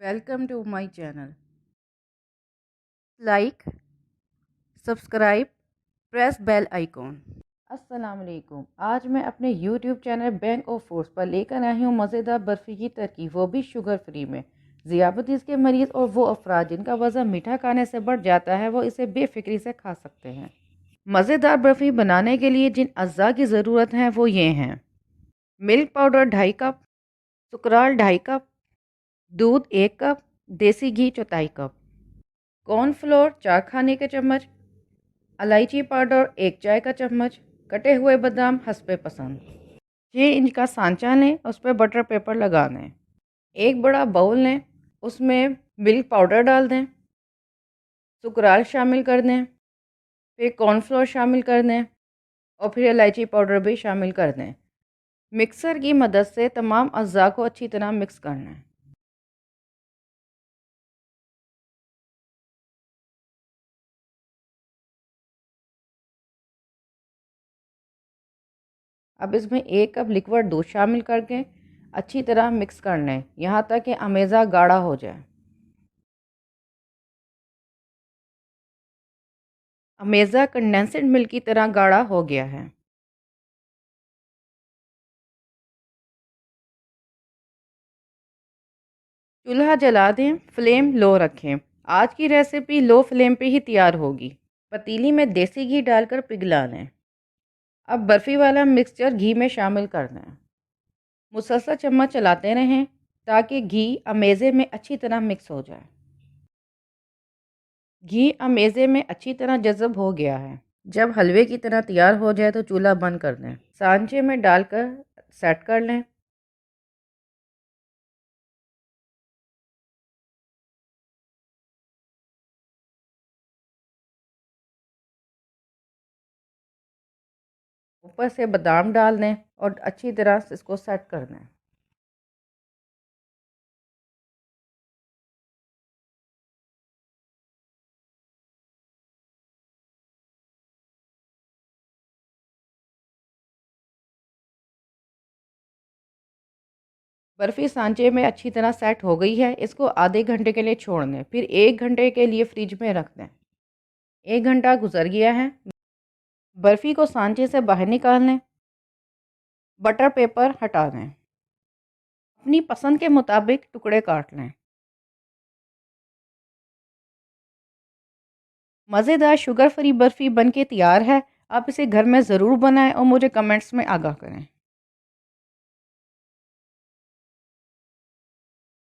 Welcome to my channel. Like, subscribe, press bell icon. अस्सलाम वालेकुम। आज मैं अपने YouTube channel bank of foods पर लेकर आई हूँ मज़ेदार बर्फ़ी की तरकीब, वो भी शुगर फ्री में। ज़ियाबतीस के मरीज़ और वो अफराद जिनका वज़न मीठा खाने से बढ़ जाता है वो इसे बेफिक्री से खा सकते हैं। मज़ेदार बर्फ़ी बनाने के लिए जिन अज्जा की ज़रूरत है वो ये हैं: मिल्क पाउडर 2.5 कप, सुकराल 2.5 कप, दूध 1 कप, देसी घी 1/4 कप, कॉर्नफ्लोर 4 खाने के चम्मच, इलायची पाउडर 1 चाय का चम्मच, कटे हुए बादाम हस्बे पसंद। 6 इंच का सांचा लें, उस पर बटर पेपर लगा दें। एक बड़ा बाउल लें, उसमें मिल्क पाउडर डाल दें, सुकराल शामिल कर दें, फिर कॉर्नफ्लोर शामिल कर दें और फिर इलायची पाउडर भी शामिल कर दें। मिक्सर की मदद से तमाम अज्जा को अच्छी तरह मिक्स करना है। अब इसमें 1 कप लिक्विड दूध शामिल करके अच्छी तरह मिक्स कर लें, यहाँ तक कि अमेज़ा गाढ़ा हो जाए। अमेज़ा कंडेंस्ड मिल्क की तरह गाढ़ा हो गया है। चूल्हा जला दें, फ्लेम लो रखें। आज की रेसिपी लो फ्लेम पे ही तैयार होगी। पतीली में देसी घी डालकर पिघला लें। अब बर्फ़ी वाला मिक्सचर घी में शामिल कर दें। मुसलसल चम्मच चलाते रहें ताकि घी अमेज़े में अच्छी तरह मिक्स हो जाए। घी अमेज़े में अच्छी तरह जज़ब हो गया है। जब हलवे की तरह तैयार हो जाए तो चूल्हा बंद कर दें। सांचे में डालकर सेट कर लें। ऊपर से बादाम डाल दें और अच्छी तरह से इसको सेट कर दें। बर्फ़ी सांचे में अच्छी तरह सेट हो गई है। इसको आधे घंटे के लिए छोड़ दें, फिर 1 घंटे के लिए फ्रिज में रख दें। 1 घंटा गुजर गया है। बर्फ़ी को सांचे से बाहर निकाल लें। बटर पेपर हटा दें। अपनी पसंद के मुताबिक टुकड़े काट लें। मज़ेदार शुगर फ्री बर्फ़ी बनके तैयार है। आप इसे घर में ज़रूर बनाएं और मुझे कमेंट्स में आगाह करें।